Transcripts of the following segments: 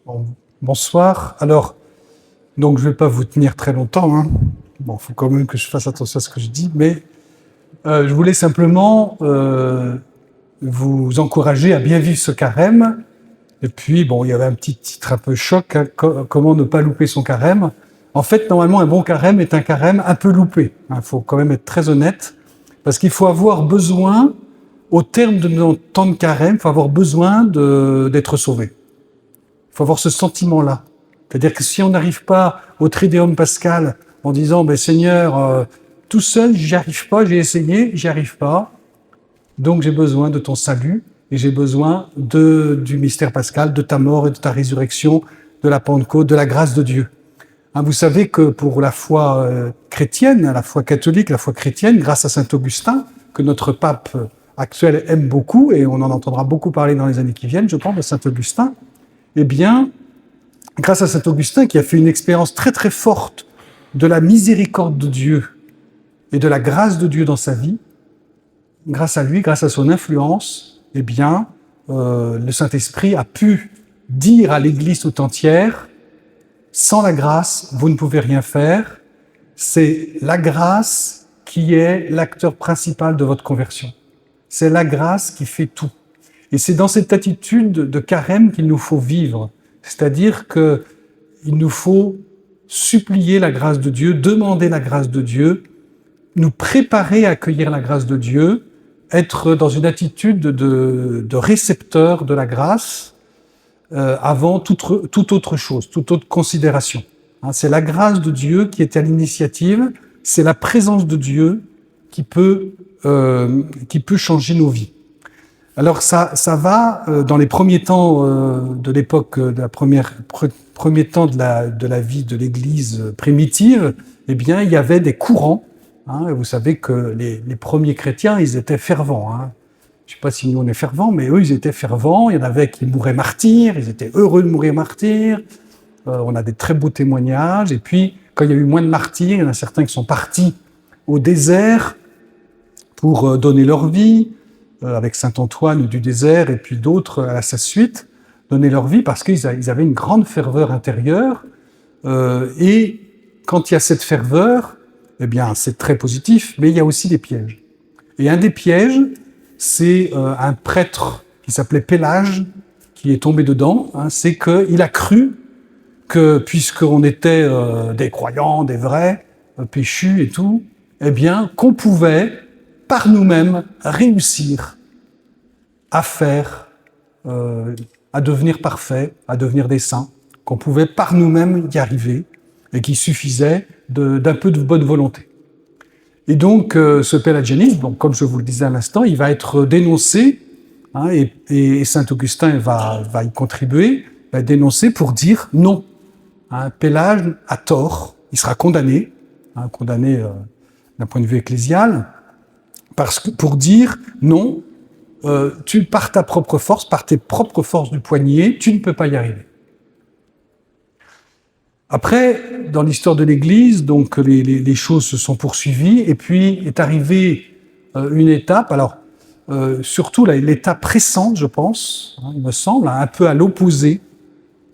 Bon, bonsoir. Alors, donc je ne vais pas vous tenir très longtemps. Bon, il faut quand même que je fasse attention à ce que je dis, mais je voulais simplement vous encourager à bien vivre ce carême. Et puis, bon, il y avait un petit titre un peu choc, comment ne pas louper son carême. En fait, normalement, un bon carême est un carême un peu loupé. Il faut quand même être très honnête, parce qu'il faut avoir besoin, au terme de notre temps de carême, il faut avoir besoin d'être sauvé. Il faut avoir ce sentiment-là. C'est-à-dire que si on n'arrive pas au Triduum pascal en disant Seigneur, tout seul, j'y arrive pas, j'ai essayé, j'y arrive pas, donc j'ai besoin de ton salut et j'ai besoin du mystère pascal, de ta mort et de ta résurrection, de la Pentecôte, de la grâce de Dieu. Vous savez que pour la foi chrétienne, la foi catholique, la foi chrétienne, grâce à saint Augustin, que notre pape actuel aime beaucoup, et on en entendra beaucoup parler dans les années qui viennent, je pense, de saint Augustin, eh bien, grâce à saint Augustin qui a fait une expérience très très forte de la miséricorde de Dieu et de la grâce de Dieu dans sa vie, grâce à lui, grâce à son influence, eh bien, le Saint-Esprit a pu dire à l'Église tout entière, sans la grâce, vous ne pouvez rien faire, c'est la grâce qui est l'acteur principal de votre conversion. C'est la grâce qui fait tout. Et c'est dans cette attitude de carême qu'il nous faut vivre. C'est-à-dire qu'il nous faut supplier la grâce de Dieu, demander la grâce de Dieu, nous préparer à accueillir la grâce de Dieu, être dans une attitude de récepteur de la grâce avant toute autre chose, toute autre considération. C'est la grâce de Dieu qui est à l'initiative, c'est la présence de Dieu qui peut changer nos vies. Alors ça va dans les premiers temps de l'époque, premier temps de la vie de l'Église primitive, eh bien il y avait des courants. Vous savez que les premiers chrétiens, ils étaient fervents. Je ne sais pas si nous on est fervents, mais eux ils étaient fervents. Il y en avait qui mouraient martyrs, ils étaient heureux de mourir martyrs. On a des très beaux témoignages. Et puis quand il y a eu moins de martyrs, il y en a certains qui sont partis au désert pour donner leur vie. Avec saint Antoine du désert et puis d'autres à sa suite, donner leur vie parce qu'ils avaient une grande ferveur intérieure. Et quand il y a cette ferveur, eh bien, c'est très positif, mais il y a aussi des pièges. Et un des pièges, c'est un prêtre qui s'appelait Pélage, qui est tombé dedans. C'est qu'il a cru que, puisqu'on était des croyants, des vrais, péchus et tout, eh bien, qu'on pouvait par nous-mêmes réussir à faire, à devenir parfait, à devenir des saints, qu'on pouvait par nous-mêmes y arriver et qu'il suffisait d'un peu de bonne volonté. Et donc, ce pélagianisme, donc, comme je vous le disais à l'instant, il va être dénoncé, et saint Augustin va y contribuer, va être dénoncé pour dire non. Pélage a tort, il sera condamné, condamné d'un point de vue ecclésial, pour dire non, par ta propre force, par tes propres forces du poignet, tu ne peux pas y arriver. Après, dans l'histoire de l'Église, donc les choses se sont poursuivies, et puis est arrivée une étape, alors surtout l'étape pressante, je pense, il me semble, un peu à l'opposé.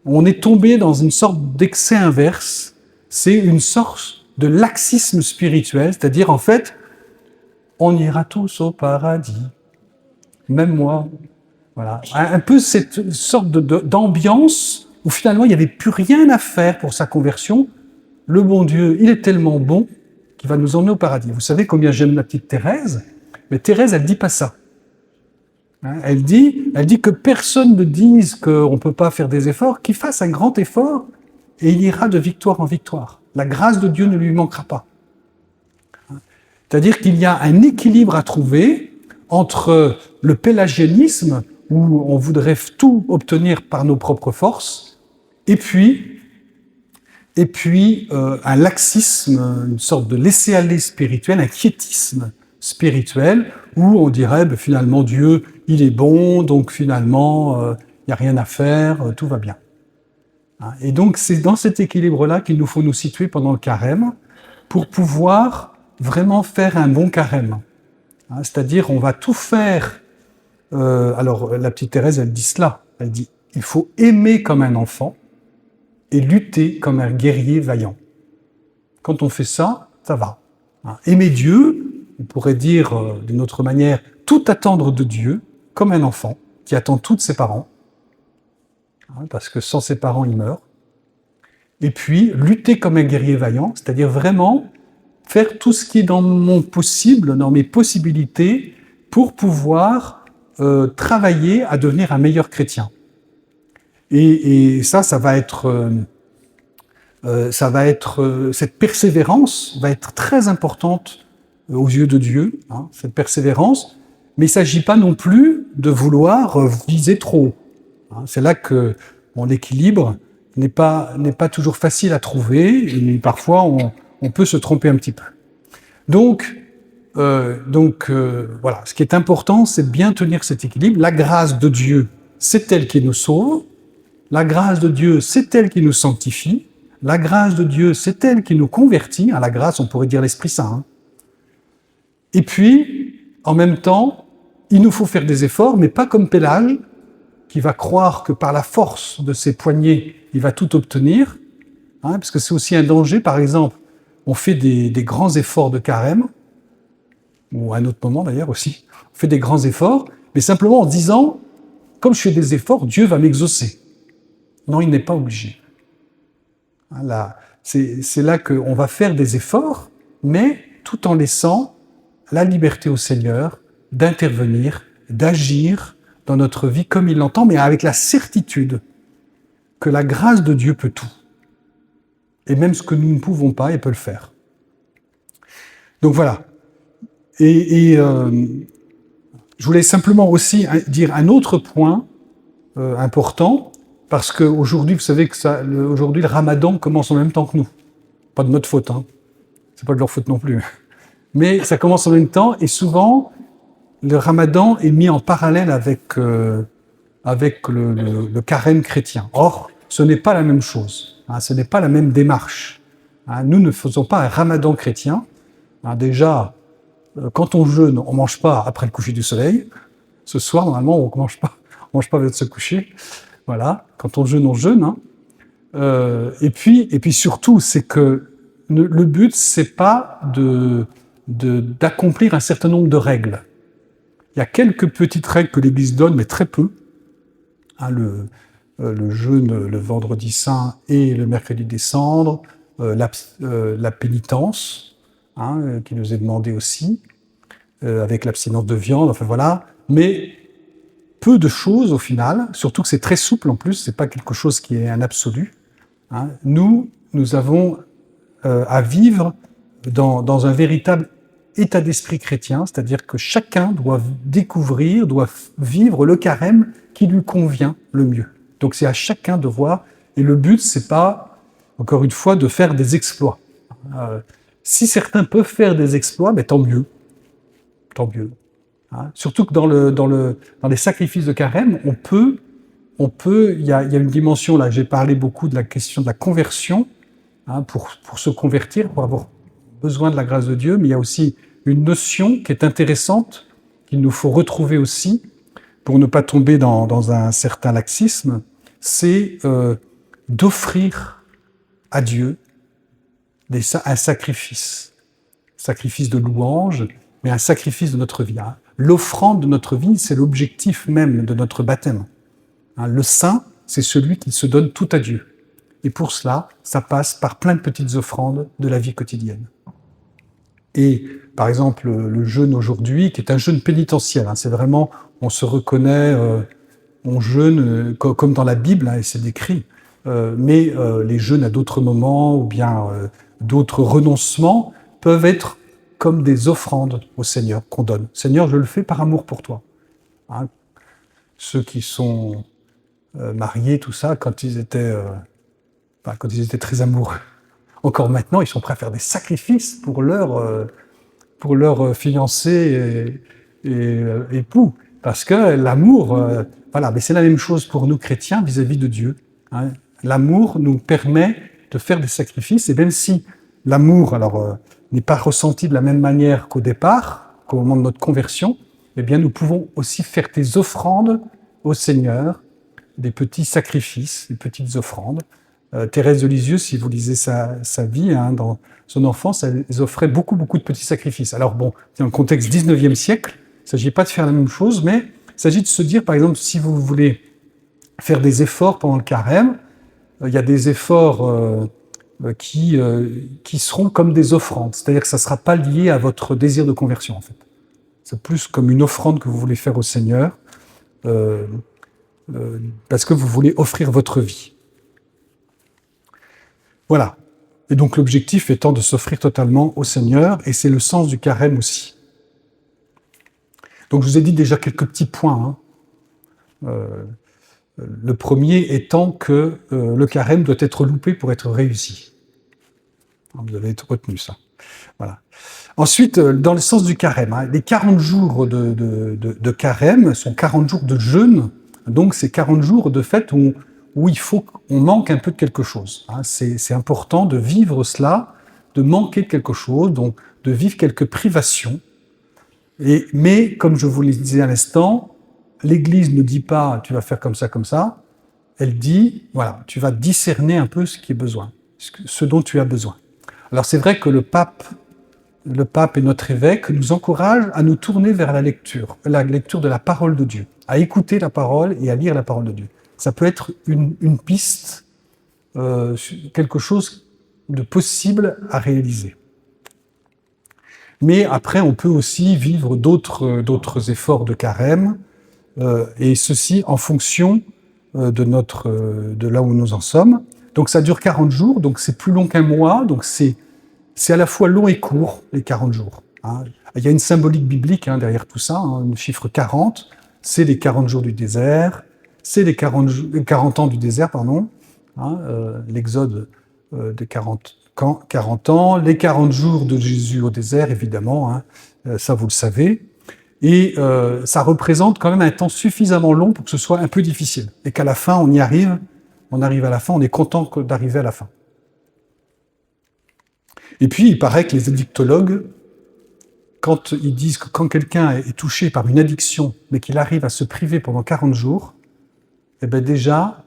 On est tombé dans une sorte d'excès inverse, c'est une sorte de laxisme spirituel, c'est-à-dire en fait, on ira tous au paradis, même moi. Voilà. Un peu cette sorte d'ambiance où finalement il n'y avait plus rien à faire pour sa conversion. Le bon Dieu, il est tellement bon qu'il va nous emmener au paradis. Vous savez combien j'aime la petite Thérèse, mais Thérèse, elle ne dit pas ça. Elle dit que personne ne dise qu'on ne peut pas faire des efforts, qu'il fasse un grand effort et il ira de victoire en victoire. La grâce de Dieu ne lui manquera pas. C'est-à-dire qu'il y a un équilibre à trouver entre le pélagianisme, où on voudrait tout obtenir par nos propres forces, et puis un laxisme, une sorte de laisser-aller spirituel, un quiétisme spirituel, où on dirait finalement Dieu, il est bon, donc finalement, il n'y a rien à faire, tout va bien. Et donc c'est dans cet équilibre-là qu'il nous faut nous situer pendant le carême, pour pouvoir vraiment faire un bon carême. C'est-à-dire, on va tout faire. Alors, la petite Thérèse, elle dit cela. Elle dit, il faut aimer comme un enfant. et lutter comme un guerrier vaillant. Quand on fait ça, ça va. Aimer Dieu, on pourrait dire d'une autre manière, tout attendre de Dieu, comme un enfant qui attend tout de ses parents, parce que sans ses parents, il meurt. Et puis, lutter comme un guerrier vaillant, c'est-à-dire vraiment faire tout ce qui est dans mon possible, dans mes possibilités, pour pouvoir travailler à devenir un meilleur chrétien. Et ça va être... cette persévérance va être très importante aux yeux de Dieu, cette persévérance, mais il ne s'agit pas non plus de vouloir viser trop haut. C'est là que l'équilibre n'est pas toujours facile à trouver, et parfois on peut se tromper un petit peu. Donc voilà, ce qui est important, c'est de bien tenir cet équilibre. La grâce de Dieu, c'est elle qui nous sauve. La grâce de Dieu, c'est elle qui nous sanctifie. La grâce de Dieu, c'est elle qui nous convertit. La grâce, on pourrait dire l'Esprit Saint. Et puis, en même temps, il nous faut faire des efforts, mais pas comme Pélage, qui va croire que par la force de ses poignets, il va tout obtenir. Parce que c'est aussi un danger. Par exemple, on fait des grands efforts de carême, ou à un autre moment d'ailleurs aussi. On fait des grands efforts, mais simplement en disant, comme je fais des efforts, Dieu va m'exaucer. Non, il n'est pas obligé. C'est là qu'on va faire des efforts, mais tout en laissant la liberté au Seigneur d'intervenir, d'agir dans notre vie comme il l'entend, mais avec la certitude que la grâce de Dieu peut tout. Et même ce que nous ne pouvons pas, il peut le faire. Donc voilà. Et je voulais simplement aussi dire un autre point important, parce qu'aujourd'hui, vous savez que aujourd'hui, le Ramadan commence en même temps que nous. Pas de notre faute, c'est pas de leur faute non plus. Mais ça commence en même temps, et souvent, le Ramadan est mis en parallèle avec le carême chrétien. Or, ce n'est pas la même chose. Ce n'est pas la même démarche. Nous ne faisons pas un Ramadan chrétien. Déjà, quand on jeûne, on ne mange pas après le coucher du soleil. Ce soir, normalement, on ne mange pas avant de se coucher. Voilà, quand on jeûne, on jeûne. Et puis surtout, c'est que le but, c'est pas d'accomplir un certain nombre de règles. Il y a quelques petites règles que l'Église donne, mais très peu. Le jeûne le vendredi saint et le mercredi des cendres, la pénitence, qui nous est demandée aussi, avec l'abstinence de viande, enfin voilà. Mais peu de choses au final, surtout que c'est très souple en plus, c'est pas quelque chose qui est un absolu. Nous avons à vivre dans un véritable état d'esprit chrétien, c'est-à-dire que chacun doit découvrir, doit vivre le carême qui lui convient le mieux. Donc c'est à chacun de voir, et le but c'est pas, encore une fois, de faire des exploits. Si certains peuvent faire des exploits, mais tant mieux. Surtout que dans les sacrifices de carême, il y a une dimension, là, j'ai parlé beaucoup de la question de la conversion, pour se convertir, pour avoir besoin de la grâce de Dieu, mais il y a aussi une notion qui est intéressante, qu'il nous faut retrouver aussi, pour ne pas tomber dans un certain laxisme, c'est d'offrir à Dieu un sacrifice de louange, mais un sacrifice de notre vie. L'offrande de notre vie, c'est l'objectif même de notre baptême. Le saint, c'est celui qui se donne tout à Dieu. Et pour cela, ça passe par plein de petites offrandes de la vie quotidienne. Et par exemple, le jeûne aujourd'hui, qui est un jeûne pénitentiel, c'est vraiment, on se reconnaît, on jeûne comme dans la Bible, et c'est décrit, mais les jeûnes à d'autres moments, ou bien d'autres renoncements, peuvent être comme des offrandes au Seigneur qu'on donne. Seigneur, je le fais par amour pour toi. Ceux qui sont mariés, tout ça, quand ils étaient très amoureux. Encore maintenant, ils sont prêts à faire des sacrifices pour leur fiancé et époux. Parce que l'amour, mais c'est la même chose pour nous chrétiens vis-à-vis de Dieu. L'amour nous permet de faire des sacrifices, et même si l'amour n'est pas ressenti de la même manière qu'au départ, qu'au moment de notre conversion, eh bien nous pouvons aussi faire des offrandes au Seigneur, des petits sacrifices, des petites offrandes, Thérèse de Lisieux, si vous lisez sa vie, hein, dans son enfance, elle offrait beaucoup de petits sacrifices. Alors bon, dans le contexte 19e siècle, il ne s'agit pas de faire la même chose, mais il s'agit de se dire, par exemple, si vous voulez faire des efforts pendant le carême, il y a des efforts qui seront comme des offrandes, c'est-à-dire que ça ne sera pas lié à votre désir de conversion, en fait. C'est plus comme une offrande que vous voulez faire au Seigneur, parce que vous voulez offrir votre vie. Voilà. Et donc l'objectif étant de s'offrir totalement au Seigneur, et c'est le sens du carême aussi. Donc je vous ai dit déjà quelques petits points. Hein. Le premier étant que le carême doit être loupé pour être réussi. Vous avez retenu ça. Voilà. Ensuite, dans le sens du carême, hein, les 40 jours de carême sont 40 jours de jeûne, donc c'est 40 jours de fête où il faut qu'on manque un peu de quelque chose. Hein. C'est important de vivre cela, de manquer de quelque chose, donc de vivre quelques privations. Mais, comme je vous le disais à l'instant, l'Église ne dit pas « tu vas faire comme ça », elle dit « voilà, tu vas discerner un peu ce qui est besoin, ce dont tu as besoin ». Alors c'est vrai que le pape et notre évêque nous encouragent à nous tourner vers la lecture de la parole de Dieu, à écouter la parole et à lire la parole de Dieu. Ça peut être une piste, quelque chose de possible à réaliser. Mais après, on peut aussi vivre d'autres efforts de carême, et ceci en fonction de là où nous en sommes. Donc ça dure 40 jours, donc c'est plus long qu'un mois, donc c'est à la fois long et court, les 40 jours. Hein. Il y a une symbolique biblique hein, derrière tout ça, hein, le chiffre 40, c'est les 40 jours du désert, c'est les 40 ans du désert, pardon, hein, l'exode de 40 ans, les 40 jours de Jésus au désert, évidemment, hein, ça vous le savez, et ça représente quand même un temps suffisamment long pour que ce soit un peu difficile, et qu'à la fin, on arrive à la fin, on est content d'arriver à la fin. Et puis, il paraît que les addictologues, quand ils disent que quand quelqu'un est touché par une addiction, mais qu'il arrive à se priver pendant 40 jours, eh bien déjà,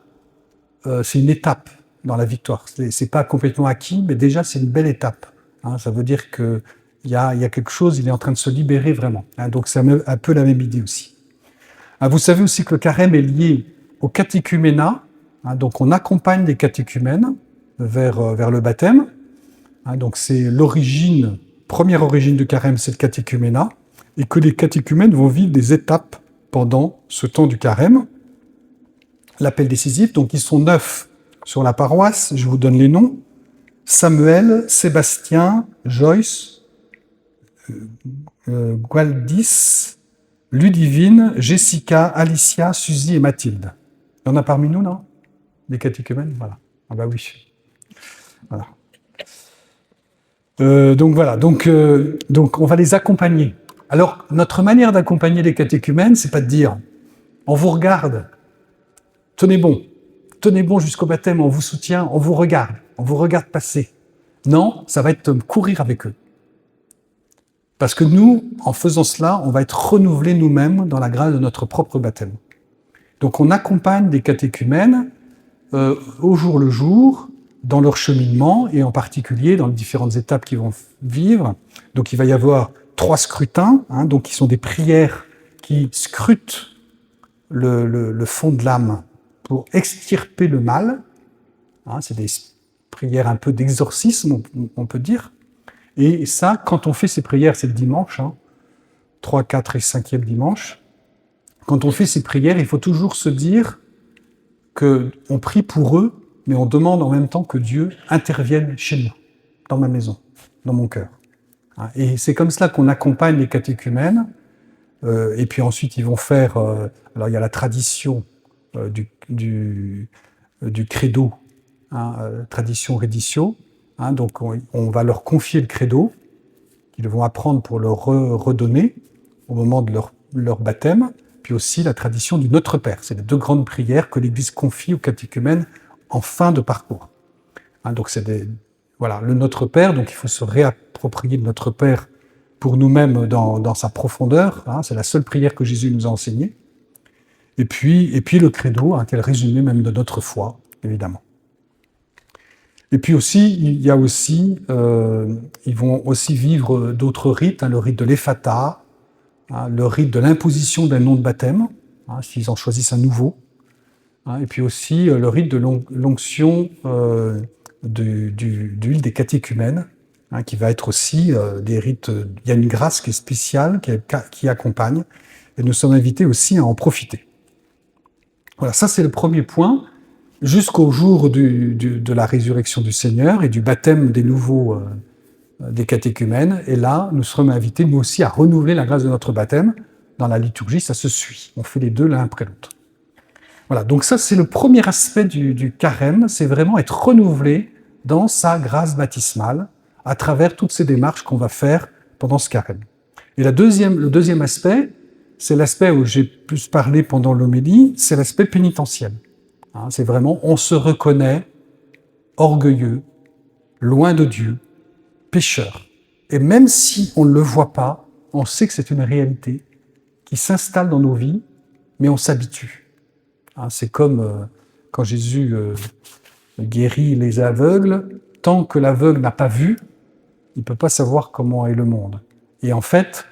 c'est une étape dans la victoire. C'est pas complètement acquis, mais déjà, c'est une belle étape. Hein, ça veut dire qu'il y a quelque chose, il est en train de se libérer vraiment. Hein, donc, c'est un peu la même idée aussi. Hein, vous savez aussi que le carême est lié au catéchuménat. Hein, donc, on accompagne les catéchumènes vers le baptême. Hein, donc, c'est première origine du carême, c'est le catéchuménat, et que les catéchumènes vont vivre des étapes pendant ce temps du carême. L'appel décisif, donc ils sont 9 sur la paroisse, je vous donne les noms: Samuel, Sébastien, Joyce, Gwaldis, Ludivine, Jessica, Alicia, Suzy et Mathilde. Il y en a parmi nous, non? Des catéchumènes, voilà. Ah bah oui. Voilà. Donc voilà, donc on va les accompagner. Alors, notre manière d'accompagner les catéchumènes, c'est pas de dire « on vous regarde, tenez bon jusqu'au baptême, on vous soutient, on vous regarde passer ». Non, ça va être courir avec eux. Parce que nous, en faisant cela, on va être renouvelés nous-mêmes dans la grâce de notre propre baptême. Donc on accompagne des catéchumènes au jour le jour, dans leur cheminement, et en particulier dans les différentes étapes qu'ils vont vivre. Donc il va y avoir 3 scrutins, hein, donc qui sont des prières qui scrutent le fond de l'âme pour extirper le mal. Hein, c'est des prières un peu d'exorcisme, on peut dire. Et ça, quand on fait ces prières, c'est le dimanche, hein, 3, 4 et 5e dimanche. Quand on fait ces prières, il faut toujours se dire qu'on prie pour eux, mais on demande en même temps que Dieu intervienne chez nous, dans ma maison, dans mon cœur. Et c'est comme cela qu'on accompagne les catéchumènes. Et puis ensuite, ils vont faire... alors, il y a la tradition du credo, hein, tradition reditio. Hein, donc, on va leur confier le credo, qu'ils vont apprendre pour leur redonner au moment de leur baptême. Puis aussi la tradition du Notre Père. C'est les 2 grandes prières que l'Église confie aux catéchumènes en fin de parcours. Hein, donc voilà, le Notre Père, donc il faut se réapproprier le Notre Père pour nous-mêmes dans sa profondeur. Hein, c'est la seule prière que Jésus nous a enseignée. Et puis le credo, hein, qui est le résumé même de notre foi, évidemment. Et puis aussi, il y a aussi, ils vont aussi vivre d'autres rites, hein, le rite de l'Ephata, hein, le rite de l'imposition d'un nom de baptême, hein, s'ils en choisissent un nouveau, hein, et puis aussi le rite de l'onction d'huile des catéchumènes, hein, qui va être aussi des rites. Il y a une grâce qui est spéciale, qui accompagne, et nous sommes invités aussi à en profiter. Voilà, ça c'est le premier point, jusqu'au jour de la résurrection du Seigneur et du baptême des nouveaux des catéchumènes. Et là, nous serons invités, nous aussi, à renouveler la grâce de notre baptême. Dans la liturgie, ça se suit. On fait les deux l'un après l'autre. Voilà, donc ça, c'est le premier aspect du carême, c'est vraiment être renouvelé dans sa grâce baptismale à travers toutes ces démarches qu'on va faire pendant ce carême. Et le deuxième aspect, c'est l'aspect où j'ai plus parlé pendant l'homélie, c'est l'aspect pénitentiel. Hein, c'est vraiment, on se reconnaît orgueilleux, loin de Dieu, pécheur. Et même si on ne le voit pas, on sait que c'est une réalité qui s'installe dans nos vies, mais on s'habitue. Hein, c'est comme quand Jésus guérit les aveugles, tant que l'aveugle n'a pas vu, il ne peut pas savoir comment est le monde. Et en fait,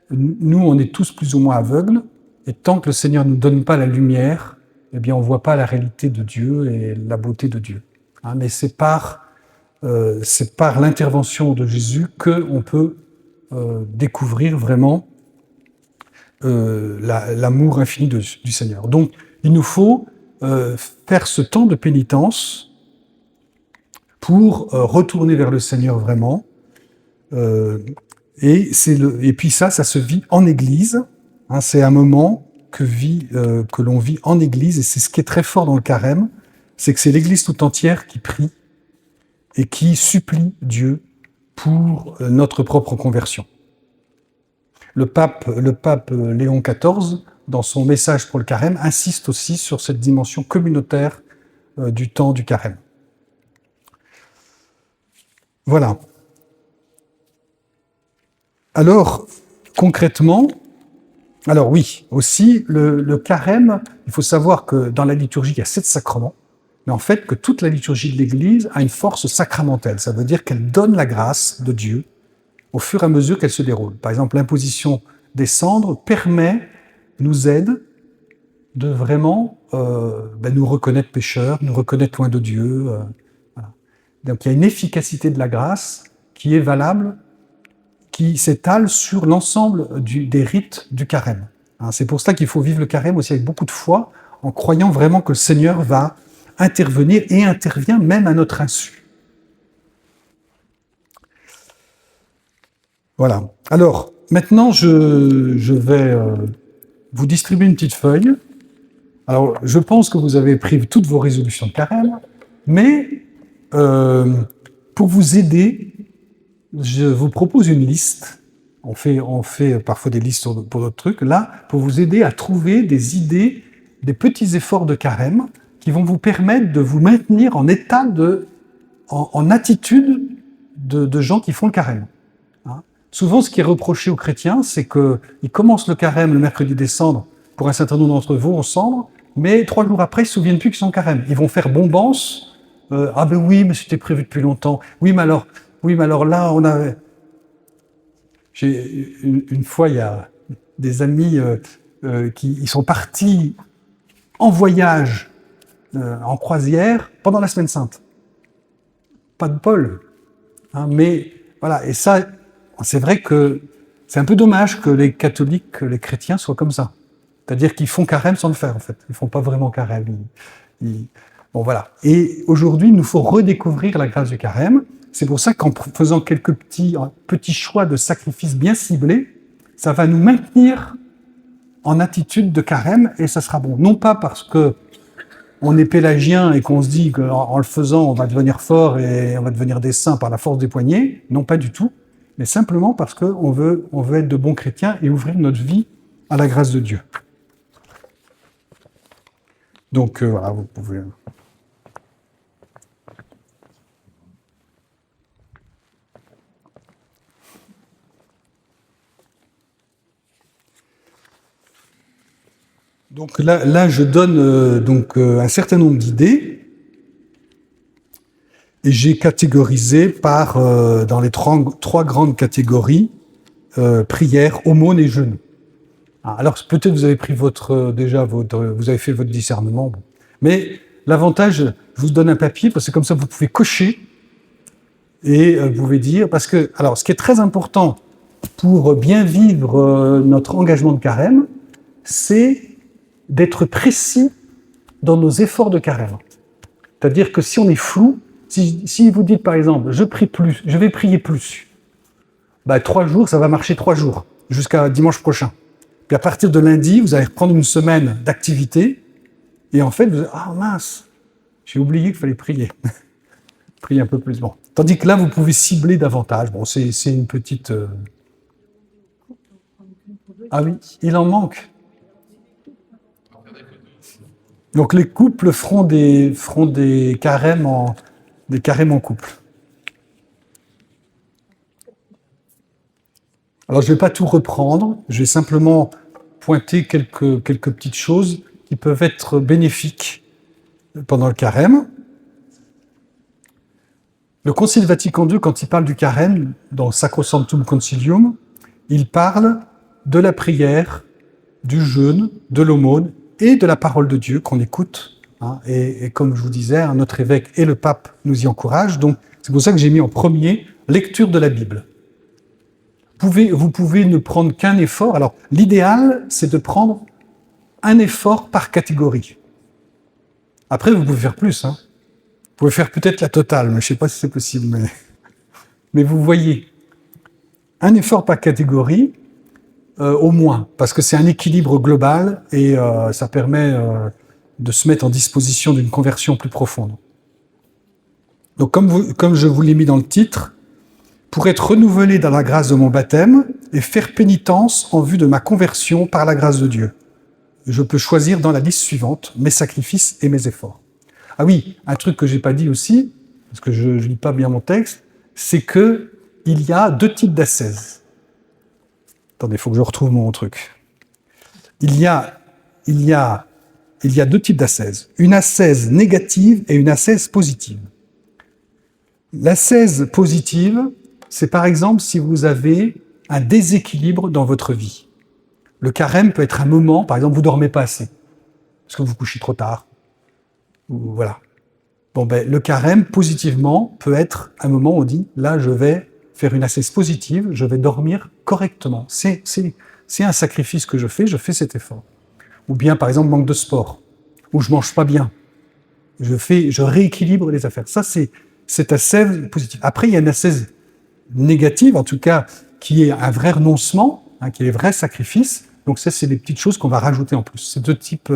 nous, on est tous plus ou moins aveugles, et tant que le Seigneur ne nous donne pas la lumière, eh bien, on ne voit pas la réalité de Dieu et la beauté de Dieu. Hein, mais c'est par l'intervention de Jésus qu'on peut découvrir vraiment l'amour infini du Seigneur. Donc, il nous faut faire ce temps de pénitence pour retourner vers le Seigneur vraiment. Et puis ça se vit en Église. Hein, c'est un moment que l'on vit en Église, et c'est ce qui est très fort dans le carême, c'est que c'est l'Église tout entière qui prie et qui supplie Dieu pour notre propre conversion. Le pape Léon XIV, dans son message pour le carême, insiste aussi sur cette dimension communautaire du temps du carême. Voilà. Alors, concrètement, alors oui, aussi, le carême, il faut savoir que dans la liturgie, il y a 7 sacrements, mais en fait, que toute la liturgie de l'Église a une force sacramentelle. Ça veut dire qu'elle donne la grâce de Dieu au fur et à mesure qu'elle se déroule. Par exemple, l'imposition des cendres nous aide de vraiment nous reconnaître pécheurs, nous reconnaître loin de Dieu. Voilà. Donc il y a une efficacité de la grâce qui est valable, qui s'étale sur l'ensemble des rites du carême. Hein, c'est pour ça qu'il faut vivre le carême aussi avec beaucoup de foi, en croyant vraiment que le Seigneur va intervenir et intervient même à notre insu. Voilà. Alors, maintenant, je vais vous distribuer une petite feuille. Alors, je pense que vous avez pris toutes vos résolutions de carême, mais pour vous aider, je vous propose une liste. On fait parfois des listes pour d'autres trucs. Là, pour vous aider à trouver des idées, des petits efforts de carême qui vont vous permettre de vous maintenir en état en attitude de gens qui font le carême. Hein. Souvent, ce qui est reproché aux chrétiens, c'est qu'ils commencent le carême le mercredi des cendres. Pour un certain nombre d'entre vous, en cendres, mais 3 jours après, ils ne se souviennent plus qu'ils sont en carême. Ils vont faire bombance. Ah ben oui, mais c'était prévu depuis longtemps. Oui, mais alors là, on avait... Une fois, il y a des amis qui sont partis en voyage, en croisière, pendant la Semaine Sainte. Pas de bol. Hein, mais voilà, et ça, c'est vrai que c'est un peu dommage que les catholiques, que les chrétiens soient comme ça. C'est-à-dire qu'ils font carême sans le faire, en fait. Ils ne font pas vraiment carême. Bon, voilà. Et aujourd'hui, il nous faut redécouvrir la grâce du carême. C'est pour ça qu'en faisant quelques petits choix de sacrifices bien ciblés, ça va nous maintenir en attitude de carême et ça sera bon. Non pas parce que on est pélagien et qu'on se dit qu'en le faisant, on va devenir fort et on va devenir des saints par la force des poignets. Non, pas du tout. Mais simplement parce qu'on veut être de bons chrétiens et ouvrir notre vie à la grâce de Dieu. Donc, voilà, vous pouvez... Donc là, je donne un certain nombre d'idées. Et j'ai catégorisé dans les trois grandes catégories, prière, aumône et jeûne. Alors peut-être vous avez pris vous avez fait votre discernement. Bon. Mais l'avantage, je vous donne un papier, parce que comme ça vous pouvez cocher et vous pouvez dire, parce que, alors ce qui est très important pour bien vivre notre engagement de carême, c'est d'être précis dans nos efforts de carême. C'est-à-dire que si on est flou, si vous dites par exemple, je vais prier plus, 3 jours, ça va marcher 3 jours, jusqu'à dimanche prochain. Puis à partir de lundi, vous allez reprendre une semaine d'activité, et en fait, vous allez, ah mince, j'ai oublié qu'il fallait prier. Prier un peu plus. Bon. Tandis que là, vous pouvez cibler davantage. Bon, c'est une petite... Ah oui, il en manque. Donc les couples feront des carèmes en couple. Alors je ne vais pas tout reprendre, je vais simplement pointer quelques petites choses qui peuvent être bénéfiques pendant le carême. Le Concile Vatican II, quand il parle du carême, dans Sacrosanctum Concilium, il parle de la prière, du jeûne, de l'aumône et de la parole de Dieu qu'on écoute. Hein, et comme je vous disais, notre évêque et le pape nous y encouragent. Donc c'est pour ça que j'ai mis en premier lecture de la Bible. Vous pouvez ne prendre qu'un effort. Alors l'idéal, c'est de prendre un effort par catégorie. Après, vous pouvez faire plus. Hein. Vous pouvez faire peut-être la totale, mais je ne sais pas si c'est possible. Mais vous voyez, un effort par catégorie, au moins, parce que c'est un équilibre global et ça permet de se mettre en disposition d'une conversion plus profonde. Donc comme je vous l'ai mis dans le titre, pour être renouvelé dans la grâce de mon baptême et faire pénitence en vue de ma conversion par la grâce de Dieu. Je peux choisir dans la liste suivante mes sacrifices et mes efforts. Ah oui, un truc que j'ai pas dit aussi, parce que je lis pas bien mon texte, c'est que il y a 2 types d'ascèse. Attendez, il faut que je retrouve mon truc. Il y a 2 types d'ascèse. Une ascèse négative et une ascèse positive. L'ascèse positive, c'est par exemple si vous avez un déséquilibre dans votre vie. Le carême peut être un moment, par exemple, vous dormez pas assez, parce que vous couchez trop tard. Ou voilà. Bon, le carême, positivement, peut être un moment où on dit, là, je vais faire une ascèse positive, je vais dormir correctement. C'est un sacrifice que je fais cet effort. Ou bien, par exemple, manque de sport, ou je mange pas bien. Je rééquilibre les affaires. Ça, c'est cette ascèse positive. Après, il y a une ascèse négative, en tout cas, qui est un vrai renoncement, hein, qui est un vrai sacrifice. Donc ça, c'est les petites choses qu'on va rajouter en plus. Ces 2 types.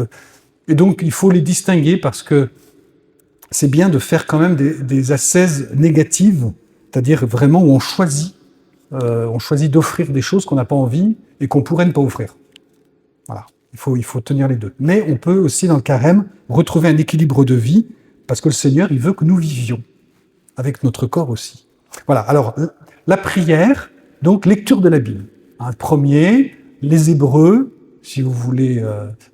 Et donc, il faut les distinguer parce que c'est bien de faire quand même des ascèses négatives, c'est-à-dire vraiment où on choisit d'offrir des choses qu'on n'a pas envie et qu'on pourrait ne pas offrir. Voilà. Il faut tenir les 2. Mais on peut aussi, dans le carême, retrouver un équilibre de vie parce que le Seigneur, il veut que nous vivions avec notre corps aussi. Voilà. Alors, la prière, donc lecture de la Bible. Un premier, les Hébreux, si vous voulez...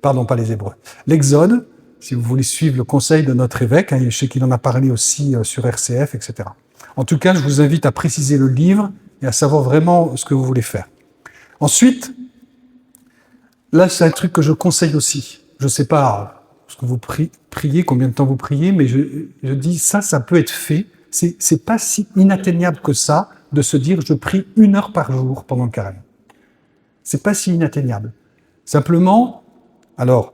pardon, pas les Hébreux. L'Exode, si vous voulez suivre le conseil de notre évêque. Hein, je sais qu'il en a parlé aussi sur RCF, etc. En tout cas, je vous invite à préciser le livre et à savoir vraiment ce que vous voulez faire. Ensuite, là, c'est un truc que je conseille aussi. Je ne sais pas ce que vous priez, combien de temps vous priez, mais je dis ça peut être fait. C'est pas si inatteignable que ça de se dire je prie 1 heure par jour pendant le carême. C'est pas si inatteignable. Simplement, alors,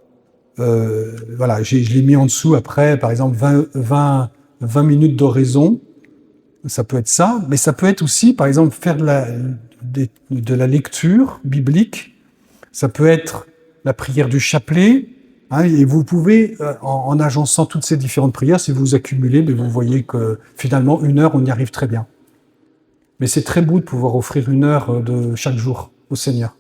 voilà, je l'ai mis en dessous après, par exemple, 20 minutes d'oraison, ça peut être ça, mais ça peut être aussi, par exemple, faire de la lecture biblique, ça peut être la prière du chapelet, hein, et vous pouvez, en agençant toutes ces différentes prières, si vous accumulez, mais vous voyez que finalement, 1 heure, on y arrive très bien. Mais c'est très beau de pouvoir offrir 1 heure de chaque jour au Seigneur.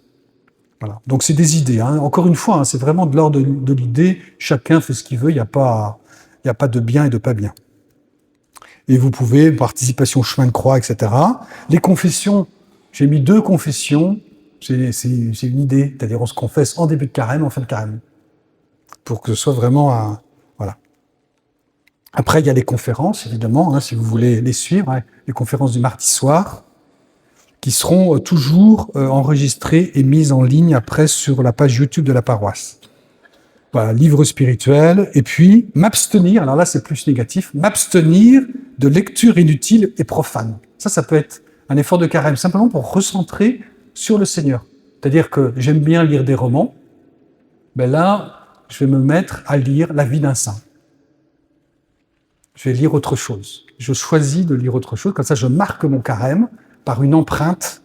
Voilà. Donc c'est des idées. Hein. Encore une fois, hein, c'est vraiment de l'ordre de l'idée. Chacun fait ce qu'il veut. Il n'y a pas de bien et de pas bien. Et vous pouvez, participation au chemin de croix, etc. Les confessions, j'ai mis 2 confessions. C'est une idée. C'est-à-dire on se confesse en début de carême, en fin de carême. Pour que ce soit vraiment voilà. Après, il y a les conférences, évidemment, hein, si vous voulez les suivre, hein, les conférences du mardi soir, qui seront toujours enregistrées et mises en ligne après sur la page YouTube de la paroisse. Voilà, livre spirituel, et puis m'abstenir, alors là c'est plus négatif, m'abstenir de lectures inutiles et profanes. Ça peut être un effort de carême, simplement pour recentrer sur le Seigneur. C'est-à-dire que j'aime bien lire des romans, ben là, je vais me mettre à lire la vie d'un saint. Je vais lire autre chose. Je choisis de lire autre chose, comme ça je marque mon carême par une empreinte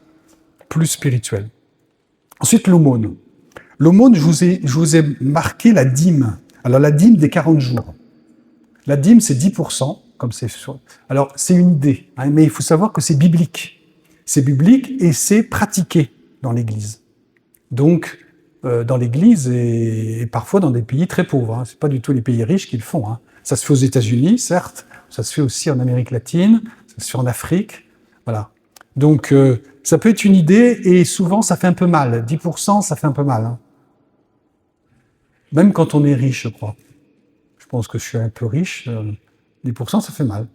plus spirituelle. Ensuite, l'aumône. L'aumône, je vous ai marqué la dîme. Alors, la dîme des 40 jours. La dîme, c'est 10%, comme c'est sûr. Alors, c'est une idée, hein, mais il faut savoir que c'est biblique. C'est biblique et c'est pratiqué dans l'Église. Donc, dans l'Église et parfois dans des pays très pauvres. Hein. Ce n'est pas du tout les pays riches qui le font. Hein. Ça se fait aux États-Unis, certes. Ça se fait aussi en Amérique latine. Ça se fait en Afrique. Voilà. Donc, ça peut être une idée et souvent, ça fait un peu mal. 10%, ça fait un peu mal. Hein. Même quand on est riche, je crois. Je pense que je suis un peu riche. 10%, ça fait mal.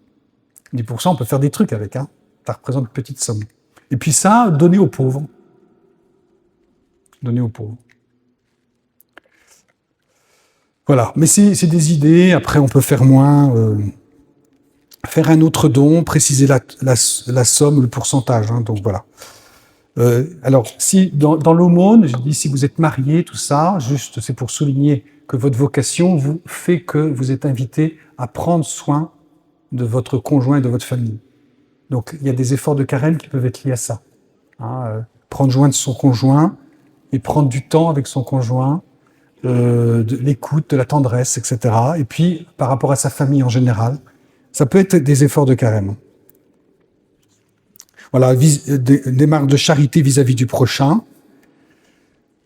10%, on peut faire des trucs avec. Hein. Ça représente une petite somme. Et puis ça, donner aux pauvres. Donner aux pauvres. Voilà. Mais c'est des idées. Après, on peut faire moins. Faire un autre don, préciser la somme, le pourcentage. Hein, donc voilà. Alors, si dans l'aumône, je dis si vous êtes marié, tout ça, juste c'est pour souligner que votre vocation vous fait que vous êtes invité à prendre soin de votre conjoint et de votre famille. Donc, il y a des efforts de carême qui peuvent être liés à ça. Hein, prendre soin de son conjoint et prendre du temps avec son conjoint, de l'écoute, de la tendresse, etc. Et puis, par rapport à sa famille en général, ça peut être des efforts de carême. Voilà, des marques de charité vis-à-vis du prochain.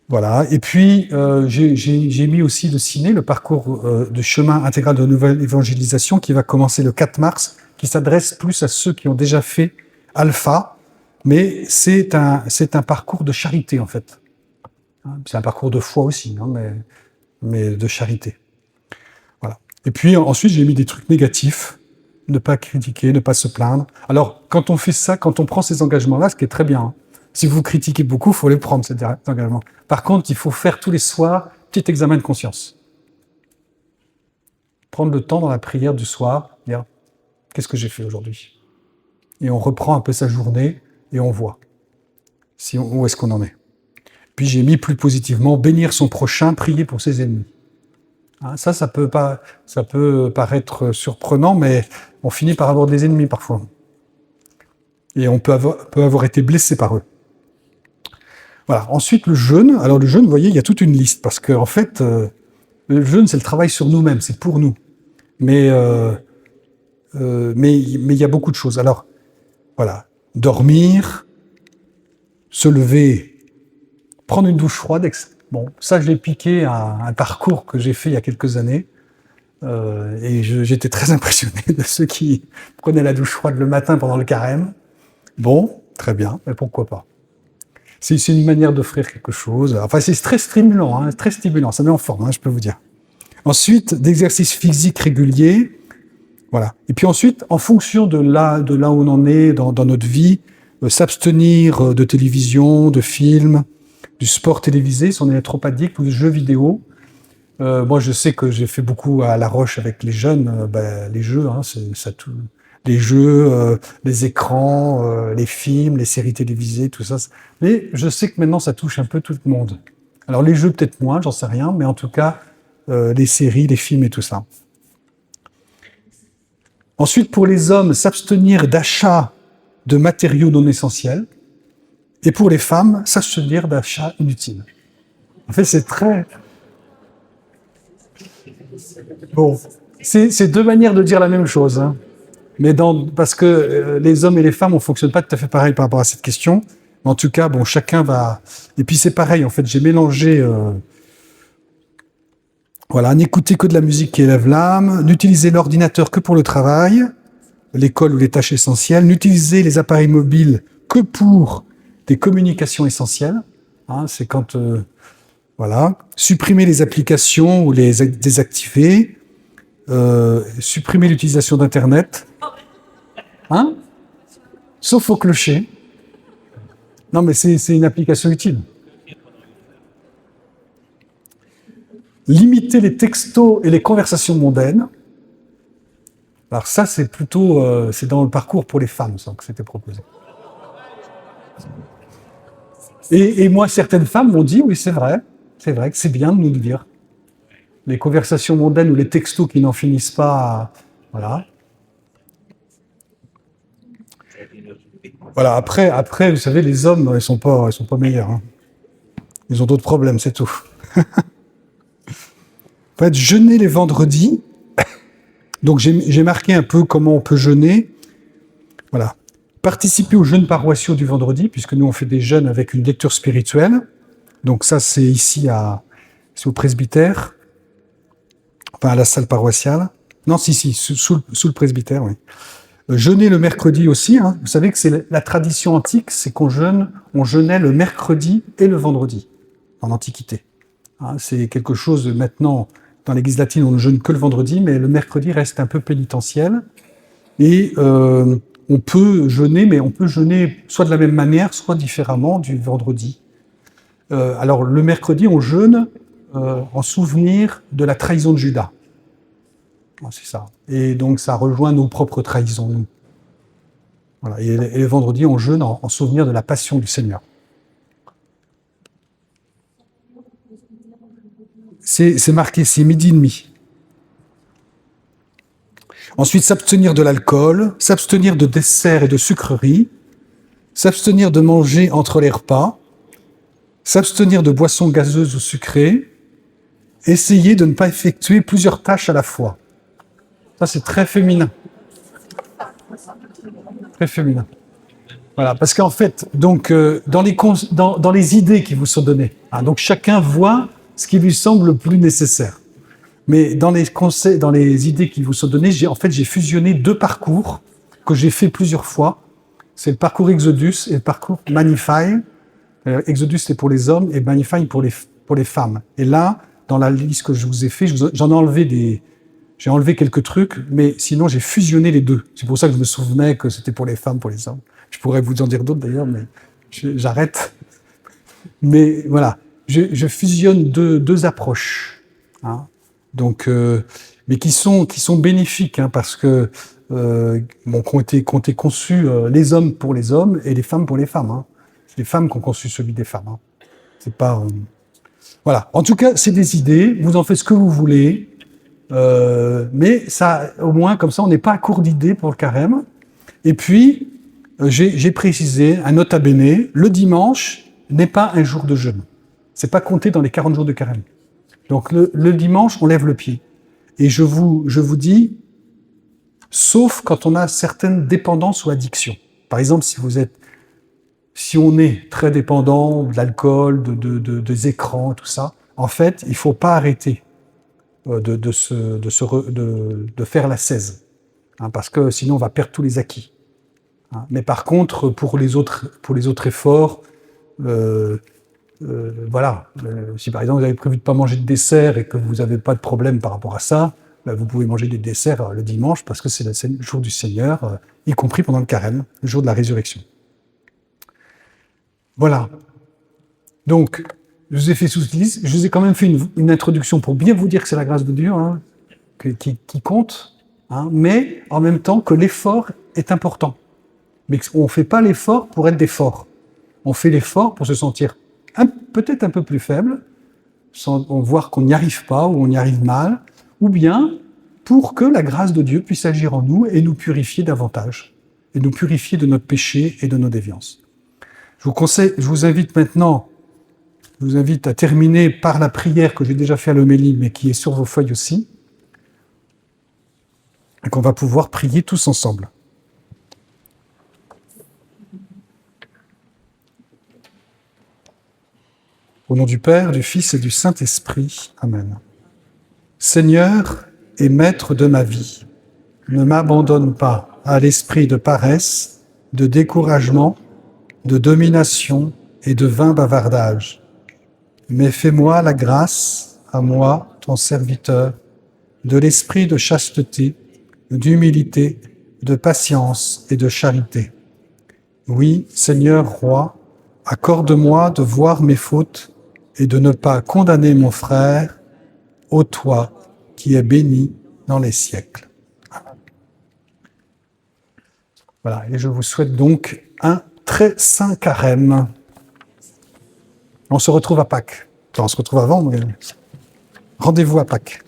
Voilà. Et puis, j'ai mis aussi le ciné, le parcours de chemin intégral de nouvelle évangélisation qui va commencer le 4 mars, qui s'adresse plus à ceux qui ont déjà fait Alpha, mais c'est un parcours de charité, en fait. C'est un parcours de foi aussi, hein, mais de charité. Voilà. Et puis, ensuite, j'ai mis des trucs négatifs. Ne pas critiquer, ne pas se plaindre. Alors, quand on fait ça, quand on prend ces engagements-là, ce qui est très bien, hein, si vous critiquez beaucoup, il faut les prendre, ces engagements. Par contre, il faut faire tous les soirs petit examen de conscience. Prendre le temps dans la prière du soir, dire « Qu'est-ce que j'ai fait aujourd'hui ?» Et on reprend un peu sa journée et on voit où est-ce qu'on en est. Puis j'ai mis plus positivement « Bénir son prochain, prier pour ses ennemis ». Hein, ça peut paraître surprenant, mais on finit par avoir des ennemis parfois. Et on peut avoir été blessé par eux. Voilà. Ensuite, le jeûne. Alors le jeûne, vous voyez, il y a toute une liste, parce qu'en fait, le jeûne, c'est le travail sur nous-mêmes, c'est pour nous. Mais il y a beaucoup de choses. Alors, voilà. Dormir, se lever, prendre une douche froide. Bon, ça, je l'ai piqué à un parcours que j'ai fait il y a quelques années. Et j'étais très impressionné de ceux qui prenaient la douche froide le matin pendant le carême. Bon, très bien, mais pourquoi pas. C'est une manière d'offrir quelque chose. Enfin, c'est très stimulant, hein, très stimulant. Ça met en forme, hein, je peux vous dire. Ensuite, d'exercices physiques réguliers. Voilà. Et puis ensuite, en fonction de là où on en est dans notre vie, s'abstenir de télévision, de films, du sport télévisé, si on est trop addict, ou de jeux vidéo. Moi, je sais que j'ai fait beaucoup à La Roche avec les jeunes. Les jeux, hein, ça tout. Les jeux, les écrans, les films, les séries télévisées, tout ça. Mais je sais que maintenant, ça touche un peu tout le monde. Alors les jeux, peut-être moins, j'en sais rien, mais en tout cas, les séries, les films et tout ça. Ensuite, pour les hommes, s'abstenir d'achat de matériaux non essentiels. Et pour les femmes, s'abstenir d'achats inutiles. En fait, c'est très... Bon, c'est deux manières de dire la même chose, hein. Mais parce que les hommes et les femmes, on ne fonctionne pas tout à fait pareil par rapport à cette question. Mais en tout cas, bon, chacun va... Et puis c'est pareil, en fait, j'ai mélangé... Voilà, n'écouter que de la musique qui élève l'âme, n'utiliser l'ordinateur que pour le travail, l'école ou les tâches essentielles, n'utiliser les appareils mobiles que pour des communications essentielles. Hein, c'est quand... voilà. Supprimer les applications ou les désactiver. supprimer l'utilisation d'Internet, hein, sauf au clocher. Non, mais c'est une application utile. Limiter les textos et les conversations mondaines. Alors ça, c'est plutôt, c'est dans le parcours pour les femmes, ça, que c'était proposé. Et moi, certaines femmes m'ont dit, oui, c'est vrai que c'est bien de nous le dire. Les conversations mondaines ou les textos qui n'en finissent pas, voilà. Voilà, après, vous savez, les hommes, ils sont pas meilleurs, hein. Ils ont d'autres problèmes, c'est tout. En fait, jeûner les vendredis. Donc, j'ai marqué un peu comment on peut jeûner. Voilà. Participer aux jeûnes paroissiaux du vendredi, puisque nous, on fait des jeûnes avec une lecture spirituelle. Donc, ça, c'est ici c'est au presbytère. Enfin, à la salle paroissiale. Non, sous le presbytère, oui. Jeûner le mercredi aussi, hein. Vous savez que c'est la tradition antique, c'est on jeûnait le mercredi et le vendredi, en Antiquité. Hein, c'est quelque chose, maintenant, dans l'Église latine, on ne jeûne que le vendredi, mais le mercredi reste un peu pénitentiel. Et on peut jeûner, mais on peut jeûner soit de la même manière, soit différemment du vendredi. Alors, le mercredi, on jeûne en souvenir de la trahison de Judas. C'est ça. Et donc, ça rejoint nos propres trahisons, nous. Voilà. Et le vendredi, on jeûne en souvenir de la passion du Seigneur. C'est marqué, c'est 12h30. Ensuite, s'abstenir de l'alcool, s'abstenir de desserts et de sucreries, s'abstenir de manger entre les repas, s'abstenir de boissons gazeuses ou sucrées, essayer de ne pas effectuer plusieurs tâches à la fois. Ça, c'est très féminin. Très féminin. Voilà, parce qu'en fait, donc, dans les idées qui vous sont données, hein, donc chacun voit ce qui lui semble le plus nécessaire. Mais dans les idées qui vous sont données, j'ai fusionné 2 parcours que j'ai fait plusieurs fois. C'est le parcours Exodus et le parcours Magnify. Exodus, c'est pour les hommes et Magnify pour les femmes. Et là, dans la liste que je vous ai fait, j'en ai enlevé j'ai enlevé quelques trucs, mais sinon j'ai fusionné les 2. C'est pour ça que je me souvenais que c'était pour les femmes, pour les hommes. Je pourrais vous en dire d'autres d'ailleurs, mais j'arrête. Mais voilà, je fusionne deux approches, hein. Donc, mais qui sont bénéfiques, hein, parce que qu'ont été conçus les hommes pour les hommes et les femmes pour les femmes, hein. C'est les femmes qui ont conçu celui des femmes, hein. C'est pas voilà. En tout cas, c'est des idées. Vous en faites ce que vous voulez. Mais ça, au moins, comme ça, on n'est pas à court d'idées pour le carême. Et puis, j'ai précisé, un nota bene, le dimanche n'est pas un jour de jeûne. C'est pas compté dans les 40 jours de carême. Donc, le dimanche, on lève le pied. Et je vous dis, sauf quand on a certaines dépendances ou addictions. Par exemple, si on est très dépendant de l'alcool, des écrans, tout ça, en fait, il faut pas arrêter de faire la 16, hein, parce que sinon on va perdre tous les acquis, hein. Mais par contre, pour les autres efforts, voilà, si par exemple vous avez prévu de ne pas manger de dessert et que vous n'avez pas de problème par rapport à ça, ben vous pouvez manger des desserts le dimanche parce que c'est le jour du Seigneur, y compris pendant le carême, le jour de la résurrection. Voilà. Donc, je vous ai fait sous-liste, je vous ai quand même fait une introduction pour bien vous dire que c'est la grâce de Dieu, hein, qui compte, hein, mais en même temps que l'effort est important. Mais on ne fait pas l'effort pour être des forts. On fait l'effort pour se sentir peut-être un peu plus faible, sans voir qu'on n'y arrive pas ou on y arrive mal, ou bien pour que la grâce de Dieu puisse agir en nous et nous purifier davantage, et nous purifier de notre péché et de nos déviances. Je vous invite à terminer par la prière que j'ai déjà fait à l'homélie, mais qui est sur vos feuilles aussi, et qu'on va pouvoir prier tous ensemble. Au nom du Père, du Fils et du Saint-Esprit. Amen. Seigneur et Maître de ma vie, ne m'abandonne pas à l'esprit de paresse, de découragement, de domination et de vain bavardage. Mais fais-moi la grâce, à moi, ton serviteur, de l'esprit de chasteté, d'humilité, de patience et de charité. Oui, Seigneur roi, accorde-moi de voir mes fautes et de ne pas condamner mon frère, ô toi qui es béni dans les siècles. Amen. Voilà, et je vous souhaite donc un très saint carême. On se retrouve à Pâques. Enfin, on se retrouve avant, mais rendez-vous à Pâques.